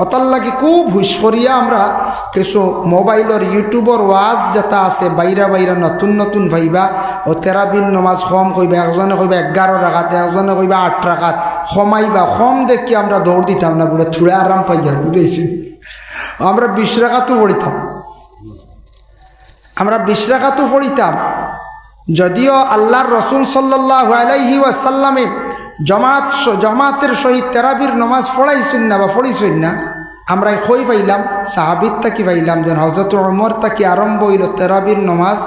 অতার লাগি খুব হুশ করিয়া আমরা কিছু মোবাইলের ইউটিউবর ওয়াজ যেটা আছে বাইরা বাইরা নতুন নতুন ভাইবা ও তেরাবিন নমাজ কম কইবা, একজনে কইবা 11 রাকাত, একজনে কইবা 8 রাকাত, কমাইবা কম দেখি আমরা দৌড় দিতাম না, বলে থুড়ে আরাম পাইয়া বুঝেছি। আমরা 20 রাকাতও পড়িতাম, আমরা 20 রাকাতও পড়িতাম। যদিও আল্লাহর রসুল সাল্লাল্লাহু আলাইহি ওয়াসাল্লামে জমাতের সহিত তেরাবির নমাজ পড়াইছেন না বা পড়িছেন না, আমরা কই পাইলাম সাহাবিত তাকি পাইলাম যেন হযরত ওমর তাকি আরম্ভ হইল তেরাবির নমাজ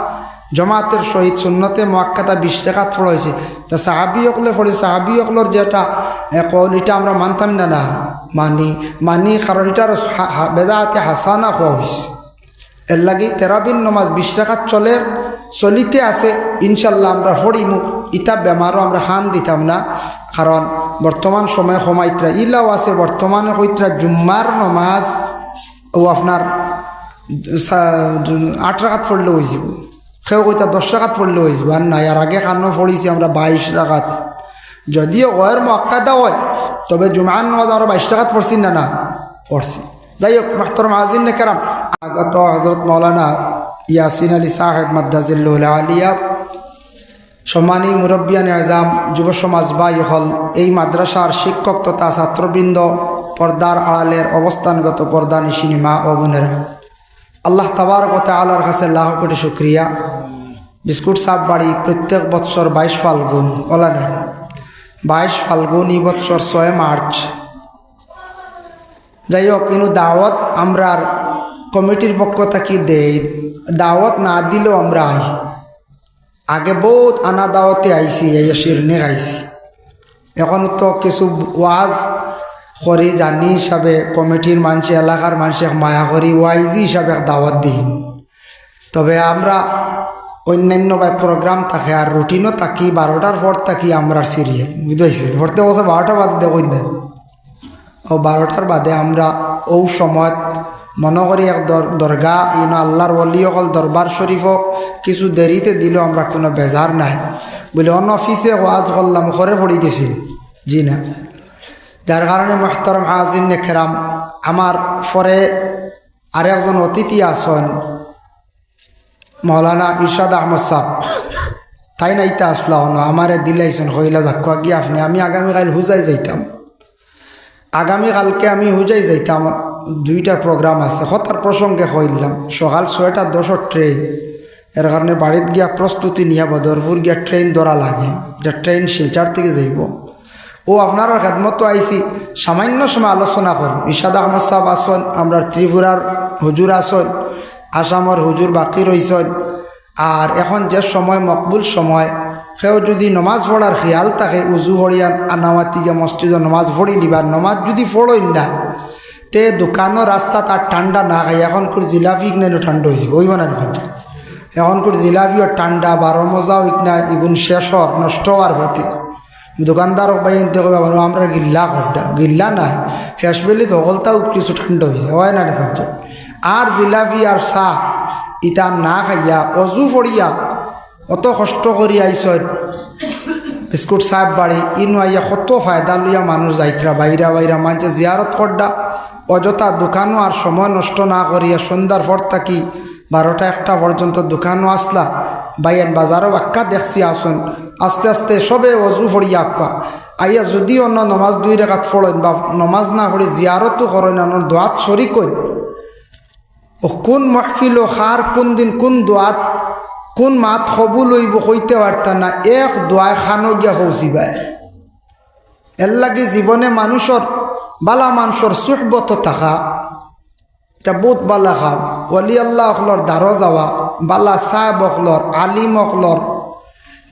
জমাতের সহিত সুন্নতে মুআক্কাদা 20 রাকাত পড়াইছে। তা সাহাবি হকলে পড়ে, সাহাবি হকলর যেটা কল এটা আমরা মানতাম না, না মানি কারণ এটার বেদাতে হাসানা হওয়া হয়েছে। এর লাগি তেরাবির নমাজ 20 রাকাত চলিতে আছে, ইনশাল্লাহ আমরা পড়িমু। ইতা বেমারও আমরা হান দিতাম না, কারণ বর্তমান সময় সমাইত্রা ইলাও আছে বর্তমানে কইত্রা জুম্মার নমাজ ও আপনার 8 রাকাত পড়লে হয়ে যাব, সেও কইতা 10 রাকাত পড়লে হয়ে যাব। আর না, আর আগে খানো পড়িছি আমরা 22 রাকাত। যদিও ওয়ের মুআক্কাদা হয়, তবে জুমার নমাজ আমরা 22 রাকাত পড়ছি না, না পড়ছি। যাই হোক মাহতারাম হাজিরিন কেরাম, আগত হযরত মাওলানা ইয়াসিন আলী সাহেব মাদ্দাজিল্লুল আলিয়া, সম্মানী মুরব্বিয়ান আজম, যুব সমাজ ভাই হল, এই মাদ্রাসার শিক্ষক তথা ছাত্রবৃন্দ, পর্দার আড়ালের অবস্থানগত পর্দা নিশিনী মা ও বোনেরা, আল্লাহ তাবারক ওয়া তাআলার কাছে লাখ কোটি শুকরিয়া। বিস্কুট সাপ বাড়ি প্রত্যেক বৎসর 22 ফাল্গুন, বলা না 22 ফাল্গুন, এই বৎসর 6 মার্চ। যাই হোক, কিন্তু দাওয়াত আমরা কমিটির পক্ষ থেকে দেই, দাওয়াত না দিলেও আমরা আই। আগে বহুত আনা দাওয়াতে আইসি, এই শিরনে আইসি। এখন তো কিছু ওয়াজ করি জানি হিসাবে কমিটির মানুষ, এলাকার মানুষের মায়া করি ওয়াইজি হিসাবে দাওয়াত দিই। তবে আমরা অন্যান্য বা প্রোগ্রাম থাকে আর রুটিনও থাকি, 12টার পর থাকি আমরা সিরিয়াল বুঝেছি। ভর্তি বছর 12টা বাদে দেখুন না, ও 12টার বাদে আমরা ও সময় মনে করি এক দরগা আল্লাহর ওলি অকল দরবার শরীফও কিছু দেরিতে দিলেও আমরা কোনো বেজার নাই, বলে অন্য অফিসে ওয়াজ করলাম ঘরে পড়ে গেছি, জি না। যার কারণে মুহতারাম হাজিরিন কেরাম, আমার পরে আরেকজন অতিথি আসন মাওলানা ইরশাদ আহমদ সাহেব, তাই নাইতে আসলা অন্য আমারে দিলাইছেন হইলা যাক গিয়ে আপনি। আমি আগামীকাল হুজাই যাইতাম, আগামীকালকে আমি হুজাই যাইতাম, 2টা প্রোগ্রাম আছে। হতার প্রসঙ্গে হইলাম সকাল 6:10 ট্রেন, এর কারণে বাড়িতে গিয়া প্রস্তুতি নিয়ে বদরপুর গিয়া ট্রেন ধরা লাগে। এটা ট্রেন শিলচর থেকে যাইব। ও আপনার খেদমতো আইসি, সামান্য সময় আলোচনা করুন। ইরশাদ আহমদ সাহেব আসন, আমরা ত্রিপুরার হুজুর আসন, আসামের হুজুর বাকি রয়েছেন। আর এখন যে সময় মকবুল সময়, সেও যদি নমাজ পড়ার খেয়াল থাকে উজু হরিয়ান আনামাতিকে মসজিদে নমাজ পড়ি দিবার, নমাজ যদি পড়েন না তে দোকানও রাস্তা তার ঠান্ডা না খাই। এখন করে জিলাপি কিনে ঠান্ডা হয়েছে ওই বানার হচ্ছে, এখন করে জিলাপিও ঠান্ডা, 12 মজাও ইকনা এগুন শেষ হওয়ার নষ্ট হওয়ার হতে দোকানদার বাইনতে কবে আমরা গিল্লা ঘরটা গিল্লা নাই শেষ বেলি তো হলতাও কিছু ঠান্ডা হয়েছে হয় না হচ্ছে। আর জিলাপি আর চাহ ইটা না খাইয়া অজু ফড়িয়া অত কষ্ট করি আইস বিস্কুট সাহেব বাড়ি ইনু আইয়া কত ফায়দা লইয়া মানুষ যাইতরা বাইরা বাইরা মানুষে জিয়ারত করডা, অযথা দোকানও আর সময় নষ্ট না করিয়া সন্ধ্যার পর থাকি 12টা-1টা পর্যন্ত দোকানও আসলা, বাইয়ান বাজারও আক্কা দেখছি আসুন। আস্তে আস্তে সবে অজু ফড়িয়া আক্কা আইয়া যদি অন্য নমাজ 2 রাকাত ফড়েন বা নমাজ না করে জিয়ারতও করেন, অন্য দোয়াত শরিক করেন। ও কোন মাহফিল ও খার কোন দিন কোন দোয়াত কোন মাত কবুল হইব হইতে পারতা না, এক দোয়ায় খানো গিয়া পৌঁছিবাই। এর লাগে জীবনে মানুষের বালা মানুষের সুহবত থাকা এটা বহুত বালা খাম। ওলি আল্লাহ অকলর দ্বারো যাওয়া, বালা সাহেব অকলর, আলিম অকলর,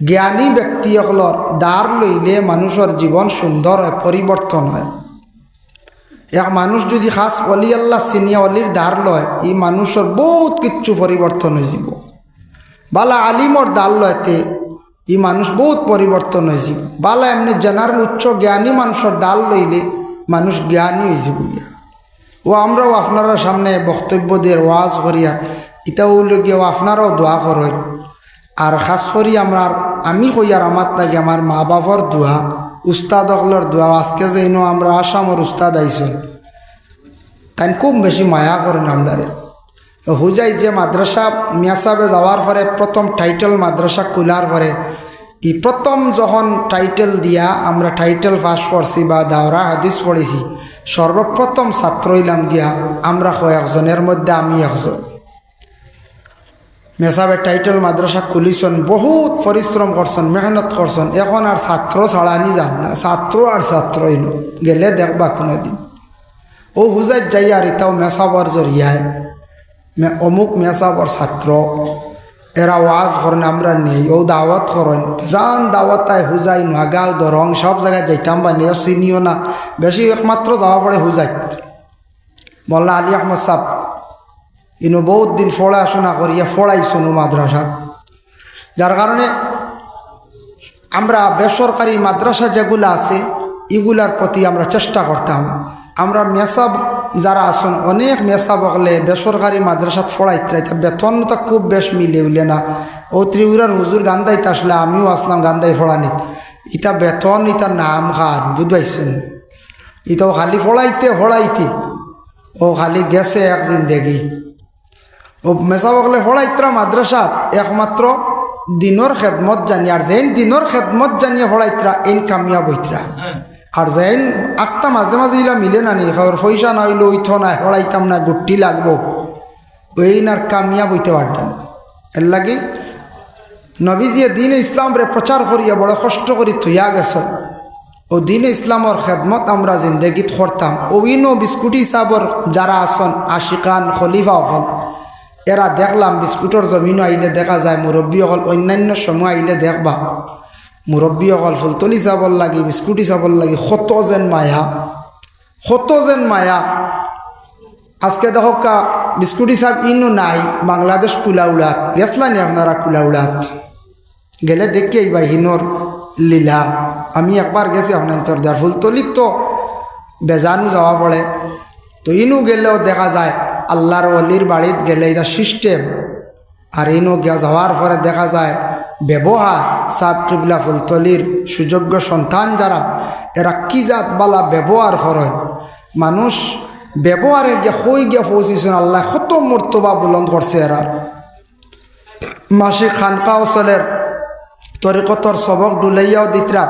জ্ঞানী ব্যক্তি অকলর দ্বার লইলে মানুষের জীবন সুন্দর হয়, পরিবর্তন হয়। এক মানুষ যদি খাস অলি আল্লাহ সিনিয়া অলির দ্বার লয়, এই মানুষের বহুত কিচ্ছু পরিবর্তন হয়ে যাব। বালা আলিমর দ্বার লয়তে এই মানুষ বহুত পরিবর্তন হয়ে যাব। বালা এমনি জেনারেল উচ্চ জ্ঞানী মানুষের দ্বার লইলে মানুষ জ্ঞানী হয়ে যাব। ও আমরাও আপনারা সামনে বক্তব্য দিয়ে ওয়াজ করিয়া এটাও গিয়ে আপনারাও দোয়া করেন। আর খাস করি আমি কই আর আমার তাকে আমার মা বাবার দোয়া, উস্তাদ অকলর দোয়া। আজকে যে আমরা আসামর উস্তাদ আইসন, তাই খুব বেশি মায়া করেন আমরারে। হুজাই যে মাদ্রাসা মিয়া সাহেবে যাওয়ার পরে প্রথম টাইটেল মাদ্রাসা খোলার পরে এই প্রথম যখন টাইটেল দিয়া আমরা টাইটেল পাস করছি বা দাওরা হাদিস পড়েছি, সর্বপ্রথম ছাত্র হইলাম গিয়া আমরা কয়েকজনের মধ্যে আমি একজন। মেসাবে টাইটেল মাদ্রাসা খুলিছেন, বহুত পরিশ্রম করছেন, মেহনত করছেন। এখন আর ছাত্র ছাড়ানি যান না, ছাত্র আর ছাত্র হইল গেলে দেখবা কোনো দিন ও হুজাই যাই আর এটাও মেসাবর জরিয়ায় অমুক মেসাবর ছাত্র এরা ওয়াজ করেন আমরা নেই, ও দাওয়াত করেন যান দাওয়াত তাই হুজাই নাগাঁও দরং সব জায়গায় যাইতাম বা নিয়ে চিনিও না, বেশি একমাত্র যাওয়া পড়ে হুজাই মোল্লা আলী আহমদ সাহ। ইনো বহুত দিন পড়াশোনা করিয়া পড়াইছন মাদ্রাসাত, যার কারণে আমরা বেসরকারি মাদ্রাসা যেগুলো আছে এগুলার প্রতি আমরা চেষ্টা করতাম। আমরা মেসাব যারা আসন অনেক মেসাব হলে বেসরকারি মাদ্রাসাত পড়াইতে বেতন তো খুব বেশ মিলে উলে না। ও ত্রিপুরার হুজুর গান্দাইতে আসলে আমিও আসলাম গান্দাই পড়ানিত, ইটা বেতন ইটার নাম খান বুঝবাইছেন, ইটাও খালি পড়াইতে ও খালি গেছে এক জিন্দেগি। ও মেসাব হলে পড়াইতরা মাদ্রাসাত একমাত্র দিনর খেদমত জানি, আর যেন দিনর খেদমত জানিয়ে পড়াইতরা এন কামিয়াব হইতরা। আর যেন আখতা মাঝে মাঝে ইলা মিলে না নি খবর পয়সা না হইলে ওইথ নাই পড়াইতাম না গুটি লাগবো, ওই আর কামিয়াব হইতে পারতেন। এর লাগে নবীজিয়ে দিন ইসলাম রে প্রচার করিয়া বড় কষ্ট করি থইয়া গেছ। ও দিন ইসলামর খেদমত আমরা জিন্দগিত করতাম। ওইনো বিস্কুটি সাবর যারা আসন আশিকান খলিফা হল এরা দেখলাম বিস্কুটর জমিনও আইলে দেখা যায়, মুরব্বী হল অন্যান্য সময় আইলে দেখবা মুরব্বী হল ফুলতলি চাবল লাগি বিস্কুটি চাবল লাগি কত যেন মায়া। আজকে দেখো কা বিস্কুটি সাহেব ইনো নাই বাংলাদেশ কুলাউড়াত গেছলানি আপনারা কুলাউড়াত গেলে দেখি এই বাহিনোর লীলা। আমি একবার গেছি আপনার দেয়ার ফুলতলিত তো বেজানু যাওয়া পড়ে, তো ইনু গেলেও দেখা যায় আল্লাহর অলির বাড়িত গেলে এটা সিস্টেম। আর ইনু গিয়া যাওয়ার পরে দেখা যায় ব্যবহার সাব কিবলা ফুলতলির সুযোগ্য সন্তান যারা এরা কি জাত বালা ব্যবহার করেন। মানুষ ব্যবহারে গিয়ে হই গিয়া পৌঁছিছেন, আল্লাহ কত মর্তবা বুলন্দ করছে। এরা মাসি খানকা অচলের তরিকতর সবক ডুলাইয়াও দিতরা,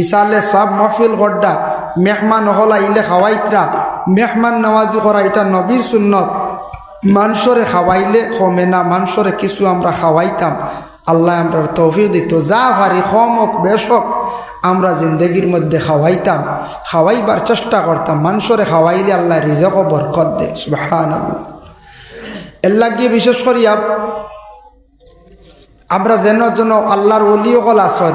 ইসালে সব মহফিল গড্ডা মেহমান হল আইলে খাওয়াইতরা। মেহমান নওয়াজি করা এটা নবীর সুন্নত, মানুষরে খাওয়াইলে কমে না, মানুষরে কিছু আমরা খাওয়াইতাম। আল্লাহ আমরা তৌফিক দিত, যা ভারি কম হোক বেশ হোক আমরা জিন্দগির মধ্যে খাওয়াইবার চেষ্টা করতাম। মানুষরে খাওয়াইলে আল্লাহ রিজক ও বরকত দে সুবহানাল্লাহ। এর লাগিয়ে বিশেষ করিয়া আমরা যেন আল্লাহর ওলিওকল আসন,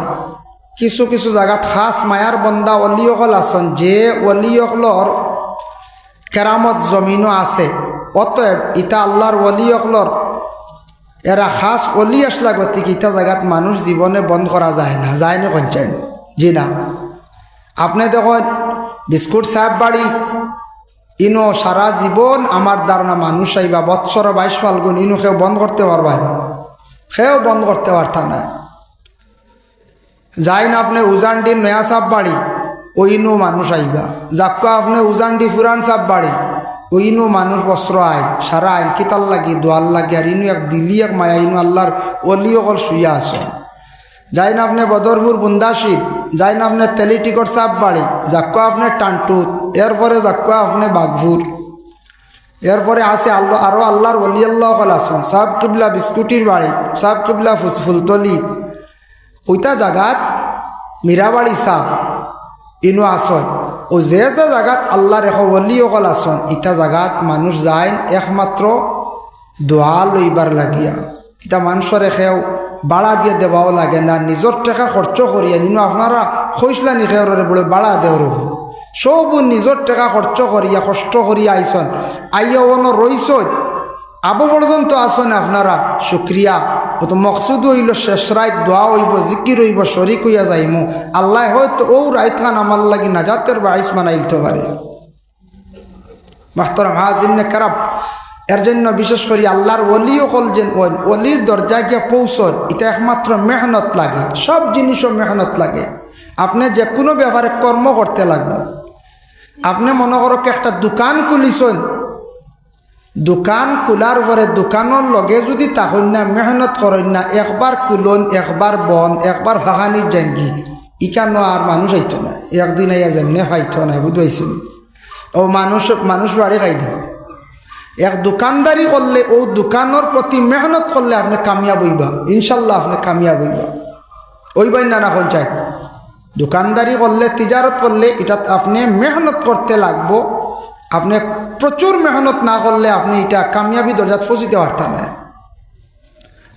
কিছু কিছু জায়গাত খাস মায়ার বন্দা ওলিওকল আসন, যে ওলিওকলর কেরামত জমিনও আছে। অতএব ইটা আল্লাহর ওলিওকলর এরা খাস অলি আসলা গতিকে ইটা জায়গাত মানুষ জীবনে বন্ধ করা যায় না, যায় না কঞ্চায়েন জি না। আপনি দেখুন বিস্কুট সাহেব বাড়ি ইনো সারা জীবন আমার ধারণা মানুষ আইবা বৎসর 22 ফাল্গুন ইনো কেউ বন্ধ করতে পারবেন, সেও বন্ধ করতে পারত না। যাই না আপনি উজানডির নয়া সাপ বাড়ি ওইনো মানুষ আইবা, যাক্কা আপনি উজানডি পুরান সাপ বাড়ি ওইনো মানুষ বস্ত্র আইন সারা আইন কিতাল লাগি দোয়াল লাগি। আর ইনু এক দিলি এক মায়া ইনু আল্লাহর অলি অকল শুইয়া আসেন। যাই না আপনি বদরপুর বুন্দাশির, যাই না আপনি তেলিটিকট সাপ বাড়ি, যাক্কা আপনি টানটুত, এরপরে যাক্কা আপনি বাঘপুর, এরপরে আছে আল্লাহ আরও আল্লাহর অলি আল্লাহ অকল আসন সাব কিবলা বিস্কুটির বাড়ি, সাব কিবলা ফুলতলি ওইটা জাগাত মীরাবাড়ি সাপ ইনো আসন। ও যে জাগাত আল্লাহর এখ অলি অকল আসন ইটা জাগাত মানুষ যায় একমাত্র দোয়া লইবার লাগিয়া। এটা মানুষের এখেও বাড়া দিয়ে দেওয়াও লাগে না, নিজের টাকা খরচ করিয়া নিনো আপনারা খৈসলানি খেয়ে বলে বাড়া দেওয়ার সব নিজের টাকা খরচ করিয়া কষ্ট করিয়া আইসন, আইয়া অন রইস আবু পর্যন্ত আসন আপনারা শুক্রিয়া। ও তো মকসুদ হইল শেষ রাত দোয়া হইব জিকির হইব শরিক হইয়া যাইমু, আল্লাহ হয়তো ও রাইত খান আমার লাগি নাজাতের বাইস মানাইতে পারে। মাহতারাম হাজির কারাম, এর জন্য বিশেষ করে আল্লাহর ওলিও কল যেন ওলির দরজায় গিয়ে পৌঁছন এটা একমাত্র মেহনত লাগে, সব জিনিসও মেহনত লাগে। আপনি যে কোনো ব্যাপারে কর্ম করতে লাগবে। আপনি মনে করো একটা দোকান খুলিছেন, দোকান খোলার পরে দোকানের লগে যদি তখন না মেহনত করেন না, একবার কুলন একবার বন একবার ভাগানি জানগি ইকানো আর মানুষ আইতো না, একদিন আইয়া যেমনে পাইতো না, বুঝবাইছেন? ও মানুষ বাড়ি খাই দিব। এক দোকানদারি করলে ও দোকানের প্রতি মেহনত করলে আপনি কামিয়াব হইবা, ইনশাল্লাহ আপনি কামিয়াব হইবা। ওইবাই না এখন চাই দোকানদারি করলে তিজারত করলে এটা আপনি মেহনত করতে লাগবো। আপনি প্রচুর মেহনত না করলে আপনি এটা কামিয়াবি দরজাত ফসিতে পারতেন না।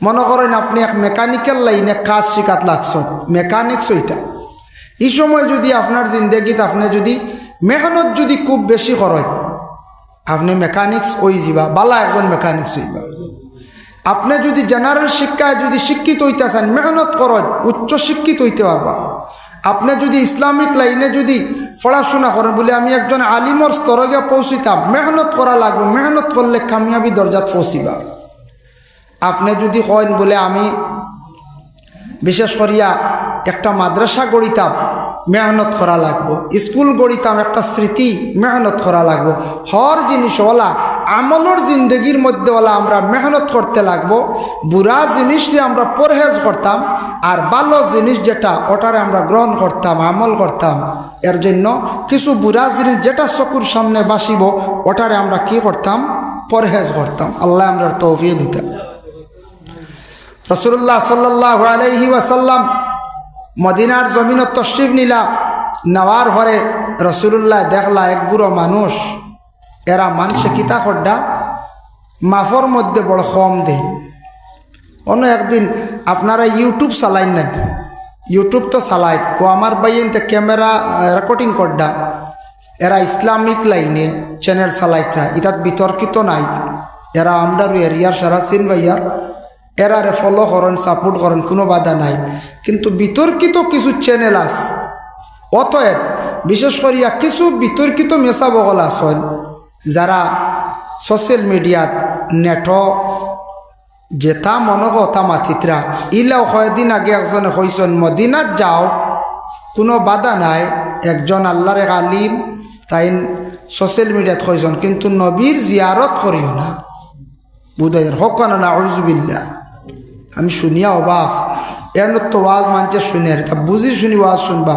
মনে করেন আপনি এক মেকানিক্যাল লাইনে কাজ শিখাত লাগছ, মেকানিক্স হইতা, এই সময় যদি আপনার জিন্দগিত আপনি যদি মেহনত যদি খুব বেশি করেন, আপনি মেকানিক্স হই যাবা, বালা একজন মেকানিক্স হইবা। আপনি যদি জেনারেল শিক্ষায় যদি শিক্ষিত হইতেছেন, মেহনত করেন, উচ্চ শিক্ষিত হইতে পারবা। আপনি যদি ইসলামিক লাইনে যদি পড়াশোনা করেন, বলে আমি একজন আলিমর স্তরে গিয়ে পৌঁছিতাম, মেহনত করা লাগবে, মেহনত করলে কামিয়াবি দরজাত পৌঁছিবা। আপনি যদি কইন বলে আমি বিশেষ করিয়া একটা মাদ্রাসা গড়িতাম, মেহনত করা লাগবো, স্কুল গড়িতাম, একটা স্মৃতি মেহনত করা লাগবো। হর জিনিসওয়ালা আমলের জিন্দগির মধ্যেওয়ালা আমরা মেহনত করতে লাগবো। বুড়া জিনিসরে আমরা পরহেজ করতাম, আর ভালো জিনিস যেটা ওটারে আমরা গ্রহণ করতাম, আমল করতাম। এর জন্য কিছু বুড়া জিনিস যেটা চকুর সামনে বাসিব ওটারে আমরা কি করতাম, পরহেজ করতাম। আল্লাহ আমরা তৌফিক দিতাম। রাসূলুল্লাহ সাল্লাল্লাহু আলাইহি ওয়াসাল্লাম মদিনার জমিন তশরিফ নিলা, নেওয়ার পরে রাসূলুল্লাহ দেখলা এক গুঁড়ো মানুষ, এরা মানুষে কিতা করডা মাফর মধ্যে বড় কম দেয়। অন্য একদিন আপনারা ইউটিউব চালাইন না, ইউটিউব তো চালাই, ও আমার বাইনতে ক্যামেরা রেকর্ডিং করডা, এরা ইসলামিক লাইনে চ্যানেল চালাইতরা, ইতাত বিতর্কিত নাই, এরা আমরা এরিয়ার সারা চিন ভাইয়ার, এরারে ফলো করেন, সাপোর্ট করেন, কোনো বাধা নাই। কিন্তু বিতর্কিত কিছু চ্যানেল আছে, অতএব বিশেষ করিয়া কিছু বিতর্কিত মেসা বগল আছেন যারা সোশ্যাল মিডিয়াত নেট যেটা মনগ তা মাথিত্রা। ইলাও কয়েকদিন আগে একজনে কইছেন মদিনাত যাও কোনো বাধা নাই, একজন আল্লাহর এক আলিম তাই সোশ্যাল মিডিয়াত কইছেন, কিন্তু নবীর জিয়ারত করিও না। বুঝাই হোক না, আউযুবিল্লাহ। আমি শুনিয়া অবাক, এর তো ওয়াজ মানছে শুনে তা বুঝি শুনি ওয়াজ শুনবা।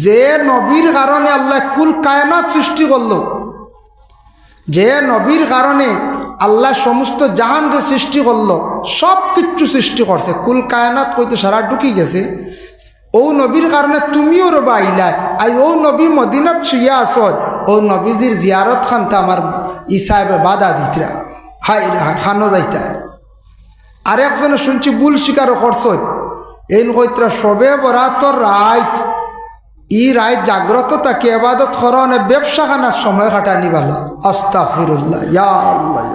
যে নবীর কারণে আল্লাহ কুল কায়নাত সৃষ্টি করলো, যে নবীর কারণে আল্লাহ সমস্ত জাহানকে সৃষ্টি করলো, সব কিছু সৃষ্টি করছে, কুল কায়নাত কইতে সারা ঢুকি গেছে। ও নবীর কারণে তুমিও রবা আইলাই, আই ও নবী মদিনাত শুইয়া আস, ও নবীজির জিয়ারত খানতে আমার ইসাহেবে বাধা দিতরা, হাই রে হাই খানো যাইতা। আর একজনে শুনছি ভুল স্বীকারও করছ, এই কইত্রা সবে বরাতর রাত, ই রাত জাগ্রত তাকে ইবাদত করনে ব্যবসা খানার সময় কাটানি ভালো। আস্তাগফিরুল্লাহ, ইয়া আল্লাহ,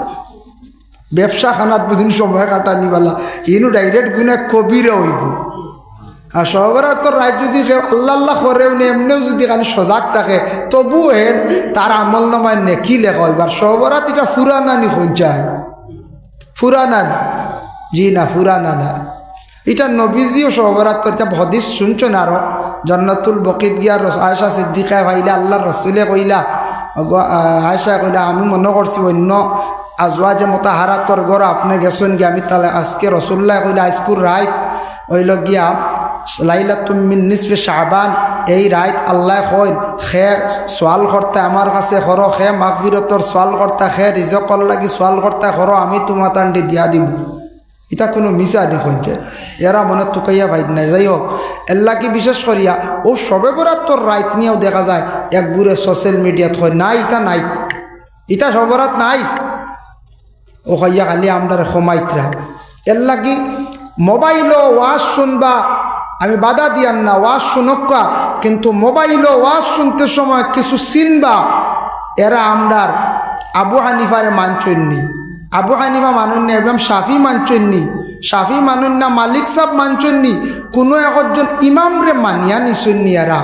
ব্যবসা খানাত বুঝিন সময় কাটানি ভালো, ইনু ডাইরেক্ট গুণা কবিরা হইব। আর সবরাতর রাত যদি আল্লাহ আল্লাহ করেও নে, এমনিও যদি খালি সজাগ থাকে, তবু হেন তার আমল নামায় নেকি লেখা হইবার। সবরাত এটা ফুরানা নি খুঁজায়, ফুরানা জি না, ফুরানা না। এটা নবীজিও সবরাত্র হদিস শুনছেন। আরো জান্নাতুল বকিত গিয়া আয়েশা সিদ্দিকা ভাইলা আল্লাহর রসুলে কইলা, আয়েশা কইলা আমি মনে করছি অন্য আজওয়াজে মুতাহারাতর ঘর আপনি গেছেন গিয়া, আমি তাহলে আজকে রসুল্লাহ কইলা আজকুর রাত হইল গিয়া লাইলাতুম মিন নিসফি শাবান, এই রাত আল্লাহ কইন খে সোয়াল করতে আমার কাছে করো, খে মাগফিরতর সোয়াল করতে, খে রিজকর লাগি সোয়াল করতে করো, আমি তোমার তান্ডি দিয়া দিব। এটা কোনো মিশা দেখছে, এরা মনে তুকাইয়া ভাই নাই। যাই হোক, এল্লা কি বিশেষ করিয়া ও সবে বরাতর রাত নিয়েও দেখা যায় এক গুড়ে সোশ্যাল মিডিয়াত হয় না, ইটা নাই, ইটা সবরাত নাই, ও খাইয়া খালি আমরা সমাইতরা। এল্লা কি মোবাইলও ওয়াজ শুনবা, আমি বাধা দিয়ান না, ওয়াজ শুনকা, কিন্তু মোবাইলও ওয়াজ শুনতে সময় কিছু চিনবা। এরা আমরার আবু হানিফারে মানছেননি, আবু হানিফা মানুন না, এবং শাফি মানছেননি, শাফি মানুন না, মালিক সাহেব মানছেননি, কোনো একজন ইমাম রে মানিয়া নিছেননি। এরা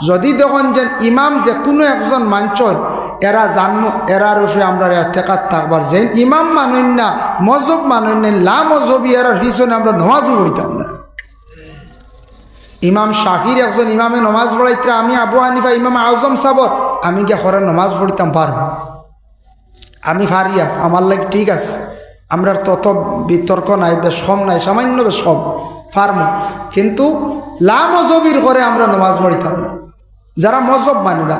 যদি দেখুন যে ইমাম যে কোনো একজন মানছেন, এরা জন্ম এরার উপরে আমরা এতেকাত থাকবার, যে ইমাম মানুন না, মজহব মানুন না, লা মজহবি এরার পিছনে আমরা নমাজও পড়িতাম না। ইমাম শাফির একজন ইমামে নমাজ পড়াইতে, আমি আবু হানিফা ইমাম আজম সাবর আমি গিয়ে হরে নমাজ পড়িতাম পারব। আমি ফারিয়া আমার লাগে ঠিক আছে, আমরা তত বিতর্ক নাই, বেশ কম নাই, সামান্য বেশ কম ফার্ম, কিন্তু লা মজবির করে আমরা নামাজ পড়িতাম না, যারা মজব মানে না।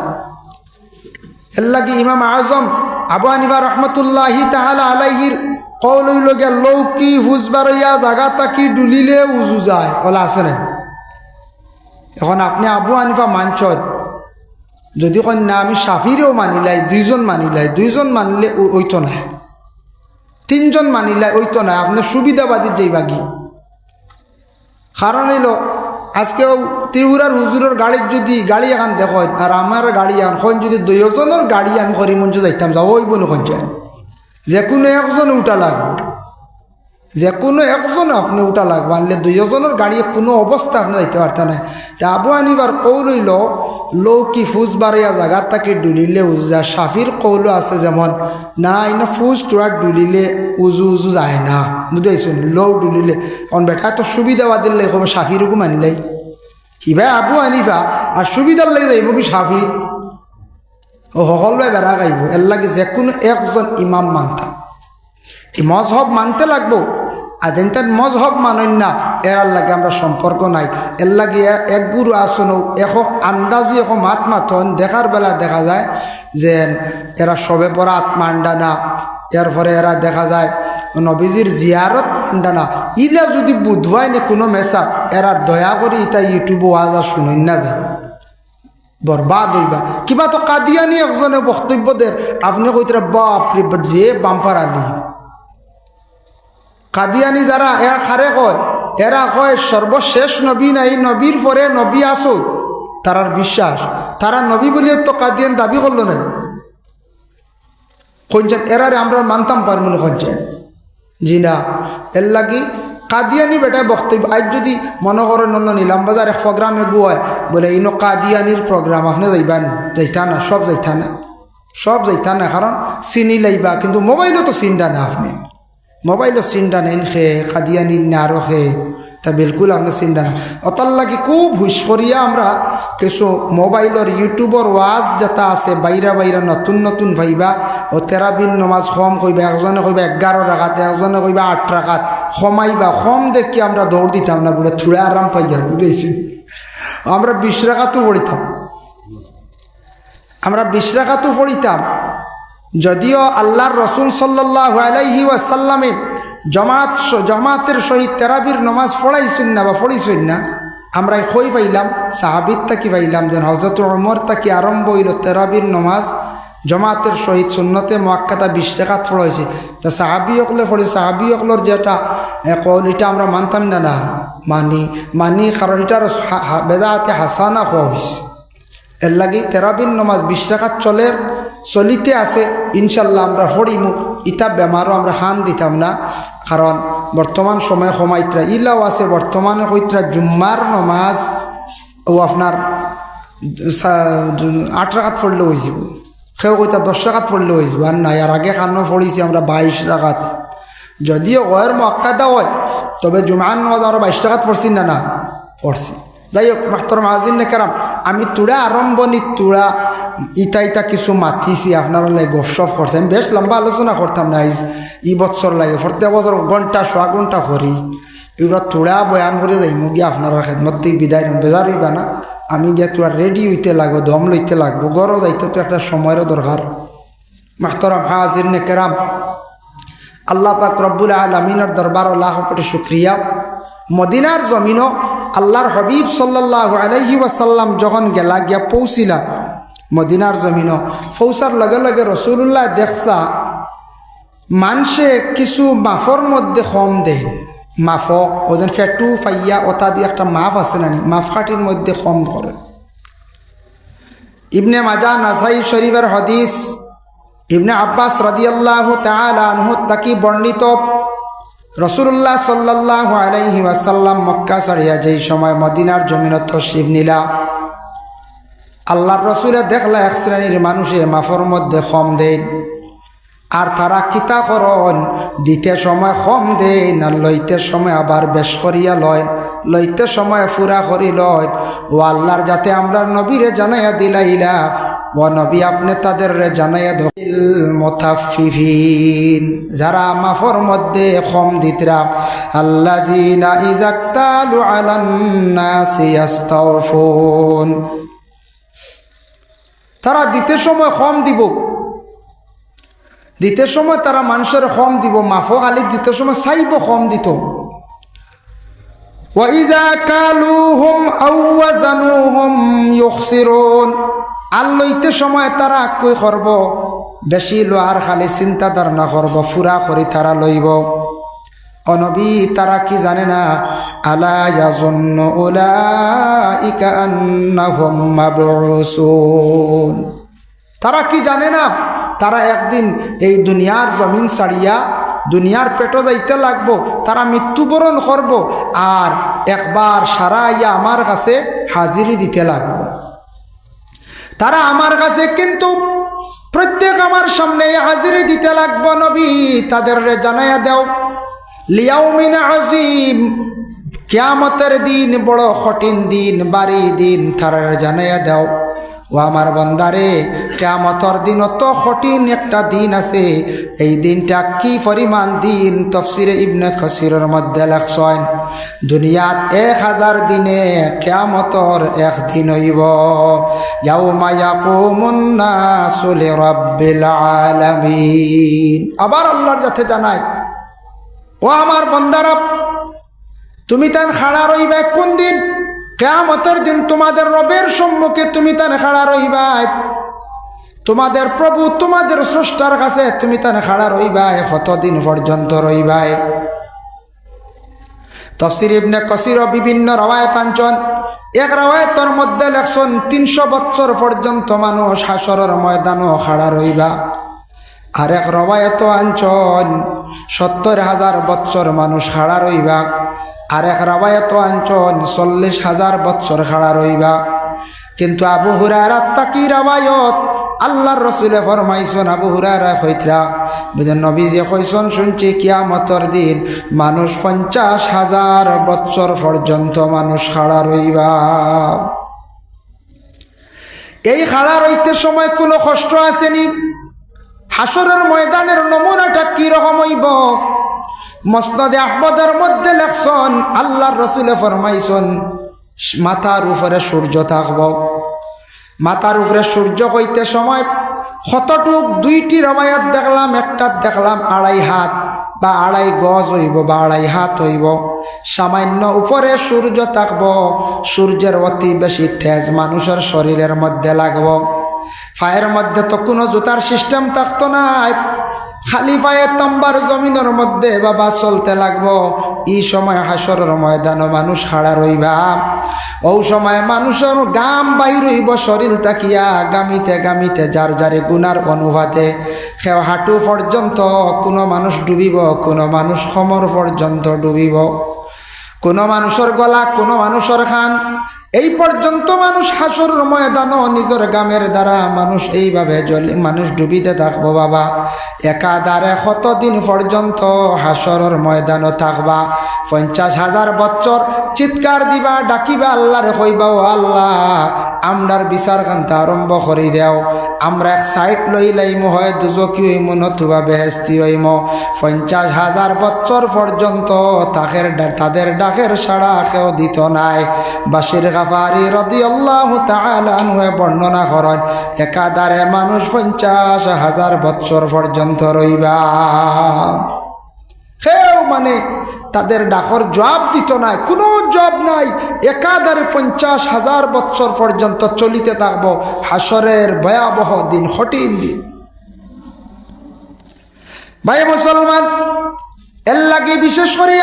এর লাগে ইমাম আজম আবু হানিফা রহমতুল্লাহি তাআলা আলাইহির কওল হইল গিয়া লৌকি হুজবারইয়া জাগা তাকি ডুলিলে উজু যায়, ওলা আছে না? এখন আপনি আবু হানিফা মানছেন, যদি কন না আমি শাফিরেও মানিলাই, দুইজন মানিলে ওইতো না, তিনজন মানিলে ওইতো না, আপনার সুবিধাবাদী যেইবাগি। কারণ হইল আজকেও ত্রিপুরার হুজুরের গাড়ির যদি গাড়ি এখন দেখো আর আমার গাড়ি এখন যদি দুইজনের গাড়ি আমি করিমঞ্জ যাইতাম, যাবো ওই বলে কঞ্চায় যে কোনো একজন উঠা লাগবে, যে কোনো একজন আপনি উঠা লাগবে, আনলে দুইজনের গাড়ি কোনো অবস্থা আপনি যাইতে পারতেন না। তা আবু হানিফার কৌল হইল লৌকি ফুজ বাড়িয়া জায়গা তাকে ডুলিলে উজু যায়। শাফির কৌল আছে যেমন না ইনা ফুজ তোরা ডুলিলে উজু যায় না, বুঝাইছেন? লৌ ডুলিলে অন বেটা তো সুবিধা দিলে কবে শাফিরকু মানিলাই হিবাই আবু হানিফা আর সুবিধার লাগে যাইব কি শাফির ও সকলবাই বেড়া গাইব। এর লাগে যে কোনো একজন ইমাম মানতা, এই মজহব মানতে লাগবো, আর যেন তার মজহব মানেন না এরার লাগে আমরা সম্পর্ক নাই। এর লাগে এক গুরু আসন একক আন্দাজি এখন মাত মাতন দেখার বেলা দেখা যায় যে এরা সবে বরাত মান্ডা না, এরপরে এরা দেখা যায় নবীজির জিয়ারত মান্ডা না। ইলা যদি বুধবাই নে কোনো মেসা এরার দয়া করে ইটা ইউটিউব ওয়াজা শুনেন না যায়, বরবাদ হইবা। কিবা তো কাদিয়ানি একজনে বক্তব্য দের, আপনি কইতে বাপরে যে বাম্পার আলী কাদিয়ানি যারা এরা খারে কয়, এরা কয় সর্বশেষ নবী নাই, নবীর পরে নবী আসুক, তারার বিশ্বাস, তারা নবী বলে তো কাদিয়ান দাবি করলো না। কঞ্চেন এরারে আমরা মানতাম পারবো না কঞ্চেন, জি না। এর লাগি কাদিয়ানি বেটায় বক্তব্য আজ যদি মনে করেন অন্য নিলাম বাজার এক প্রোগ্রামে গুয় বলে ইনো কাদিয়ানির প্রোগ্রাম, আপনি যাইবান, যাইতা না, সব যাইতা না, কারণ চিনি লাইবা, কিন্তু মোবাইলও তো চিন্তা না, আপনি মোবাইলও চিন্তা নেন খে কাদিয়ানি না আরো খে, তা বিলকুল আমরা চিন্তা না। অতার লাগি খুব হুশ করিয়া আমরা কিছু মোবাইলের ইউটিউবর ওয়াজ যেটা আছে বাইরা নতুন ভাইবা ও তেরাবিন নমাজ কম কইবা, একজনে কইবা 11 রাকাত, একজনে কইবা 8 রাকাত, কমাইবা, কম দেখি আমরা দৌড় দিতাম না, বলে থুড়ে আরাম পাইয়া, বুঝেছি? আমরা 20 রাকাতও পড়িতাম, যদিও আল্লাহর রসুল সাল্লাল্লাহু আলাইহি ওয়াসাল্লামে জমাতের সহিত তেরাবির নমাজ পড়াইছেন না বা পড়িছেন না, আমরা কই পাইলাম সাহাবিত তাকি পাইলাম যেন হযরত ওমর তাকি আরম্ভ হইল তেরাবির নমাজ জমাতের সহিত সুন্নতে মুআক্কাদা 20 রাকাত পড়াইছে। তা সাহাবী হকলে পড়ি, সাহাবী হকলর যেটা কল এটা আমরা মানতাম না মানি কারণ এটার বেদাতে হাসানা হওয়া হয়েছে। এর লাগি তেরাবির নমাজ 20 রাকাত চলিতে আছে, ইনশাল্লাহ আমরা পড়িমু। ইতা বেমারও আমরা হান দিতাম না, কারণ বর্তমান সময়ে সমাইত্রা ইলাও আছে, বর্তমানে কইত্রা জুম্মার নমাজ ও আপনার 8 রাকাত পড়লে হয়ে যাব, সেও কইতা 10 রাকাত পড়লে হয়ে যাব, আর নাই আর আগে খানো পড়িছি আমরা 22 রাকাত। যদিও গয়ের মুআক্কাদা হয়, তবে জুমার নমাজ আমরা 22 রাকাত পড়ছি না পড়ছি। যাই হোক মাহতরম হাজির নেকেরাম, আমি তুড়া আরম্ভণি তুড়া ইটা কিছু মাতিছি, আপনারা লাগে গপসপ করছে, আমি বেশ লম্বা আলোচনা করতাম না ই বছর লাগে, প্রত্যেক বছর ঘন্টা সোয়া ঘন্টা করি, এগুলো তুড়া বয়ান করে যাইম গিয়ে আপনারা খেদমত থেকে বিদায় বেজার হইবা না। আমি গিয়ে তোরা রেডি হইতে লাগবো, দম লইতে লাগবো, গরম যাইতে তো একটা সময়েরও দরকার। মাহতরম হাজির নেকেরাম, আল্লাহ পাক রব্বুল আলামিনের দরবার লাখ কোটি শুকরিয়া। মদিনার জমিনও আল্লাহর হবিব সাল্লাল্লাহু আলাইহি ওয়াসাল্লাম যখন গিয়া পৌঁছিলা মদিনার জমিনও, পৌঁছার লগে লগে রসুল্লাহ দেখছা মানুষে কিছু মাফর মধ্যে কম দেয়, মাফ ওজন ফেটু ফাইয়া ওটা দিয়ে একটা মাফ আছে না, মাফ কাঠির মধ্যে কম করে। ইবনে মাজা নাসাই শরীফের হাদিস, ইবনে আব্বাস রাদিয়াল্লাহু তাআলা আনহু তাকি বর্ণিত, রসুল্লাহ সাল্লাল্লাহু আলাইহি ওয়াসাল্লাম মক্কা ছাড়িয়া যেই সময় মদিনার জমিনত তশরিফ নিলা, আল্লাহর রসুলে দেখলা এক শ্রেণীর মানুষে মাফর মধ্যে কম দেন, আর তারা কিতা করন, দিতে সময় কম দেন আর লইতে সময় আবার বেশ করিয়া লয়, লইতে সময় ফুরা করি লয়। ও আল্লাহর যাতে আমরা নবীরে জানাইয়া দিলাইলা, ও নবী আপনি তাদের জানাইয়া দিল মুতাফফিফিন যারা মাফর মধ্যে কম দিতরা আল্লাযিনা ইযাক্তালু আলান নাসি ইস্তাওফুন তারা দিতে সময় কম দিব দিতে সময় তারা মানুষের কম দিব মাফো খালি দিতে সময় চাইব কম দিত وَإِذَا كَالُوهُمْ أَوْ وَزَنُوهُمْ يُخْسِرُونَ আর লইতে সময় তারা কই করব বেশি লোয়ার খালি চিন্তা ধারণা করব ফুরা করি তারা লইব অনবী তারা কি জানে না আলা ইয়াজুন্নু উলাইকা আন্নাহুম মাবউসুন তারা কি জানে না তারা একদিন এই দুনিয়ার জমিন ছাড়িয়া দুনিয়ার পেটো যাইতে লাগবো তারা মৃত্যুবরণ করব আর একবার সারা ইয়া আমার কাছে হাজিরি দিতে লাগবো তারা আমার কাছে কিন্তু প্রত্যেক আমার সামনে হাজিরি দিতে লাগবো নবী তাদের জানাইয়া দাও লিয়াউমিন আযীম কিয়ামতের দিন বড় কঠিন দিন বাড়ি দিন তারা জানাইয়া দাও ও আমার বান্দারে কিয়ামতের দিন অত কঠিন একটা দিন আছে এই দিনটা কি পরিমাণ দিন তাফসীরে ইবনে কাসিরের মধ্যে লেখছেন দুনিয়ার 1000 দিনে কিয়ামতের এক দিন হইব ইয়াউমা ইয়াকুমুন নাসু লিরাব্বিল আলামিন আবার আল্লাহর কাছে জানায় ও আমার বান্দারা তুমি তান খাড়া রইবা কোন দিন কিয়ামতের দিন তোমাদের রবের সম্মুখে তুমি তান খাড়া রইবা তোমাদের প্রভু তোমাদের স্রষ্টার কাছে তুমি তান খাড়া রইবা কতদিন পর্যন্ত রইবা তাফসীর ইবনে কাসির বিভিন্ন রওয়ায়াত আনছেন এক রওয়ায়াতের মধ্যে লেখছেন 300 বছর পর্যন্ত মানুষ হাসরের ময়দানে খাড়া রইবা আর এক রওয়ায়াত আনছেন 70,000 বছর মানুষ খাড়া রইবা আর এক রওয়ায়াত আনছেন 40,000 বছর খাড়া রইবা কিন্তু আবু হুরায়রা তাকি রওয়ায়াত আল্লাহর রাসূলে ফরমাইছেন আবু হুরায়রা কইতরা বুঝেন নবীজি কইছেন শুনছি কিয়ামতের দিন মানুষ 50,000 বছর পর্যন্ত মানুষ খাড়া রইবা এই খাড়া রইতে সময় কোনো কষ্ট আসেনি হাসরের ময়দানের নমুনাটা কি রকম হইব মুসনাদে আহমদের মধ্যে লেখছেন আল্লাহর রাসূলে ফরমাইছেন মাথার উপরে সূর্য থাকব মাথার উপরে সূর্য হইতে সময় কতটুক দুইটি রওয়ায়াত দেখলাম একটা দেখলাম 2.5 হাত বা 2.5 গজ হইব বা 2.5 হাত হইব সামান্য উপরে সূর্য থাকব সূর্যের অতি বেশি তেজ মানুষের শরীরের মধ্যে লাগব পায়ের মধ্যে তো কোনো জুতার সিস্টেম থাকতো না খালি পায়ে তাম্বার জমিনের মধ্যে বাবা চলতে লাগবো এই সময় হাসরের ময়দানে মানুষ খাড়া রইবা ও সময় মানুষের গাম বাইর হইব শরীর তাকিয়া গামিতে গামিতে যার যারে গুনার অনুপাতে সেও হাঁটু পর্যন্ত কোনো মানুষ ডুবিব কোনো মানুষ কোমর পর্যন্ত ডুবিব কোনো মানুষের গলা কোনো মানুষের খান এই পর্যন্ত মানুষ হাসরের ময়দানে নিজের গামের দ্বারা মানুষ এইভাবে মানুষ ডুবিতে থাকবো বাবা একাধারে কতদিন পর্যন্ত হাসরের ময়দানে থাকবা 50,000 বছর চিৎকার দিবা ডাকিবা আল্লাহরে কইবা ও আল্লাহ আমরার বিচার কান্তা আরম্ভ করে দেও আমরা এক সাইড লই লাইমু হয় দুজকি হইমু নতুবা বেহেস্তি হইমু 50,000 বছর পর্যন্ত তাদের ডাকের সাড়া কেউ দিত নাই বাশির গাফারি রাদিয়াল্লাহু তাআলা আনহু বর্ণনা করেন একাধারে মানুষ 50,000 বছর পর্যন্ত রইবা কেউ মানে তাদের ডাকর জবাব দিত নাই কোনো জবাব নাই একাধারে 50,000 বছর পর্যন্ত চলিতে থাকবো হাসরের ভয়াবহ দিন কঠিন দিন ভাই মুসলমান এর লাগে বিশেষ করে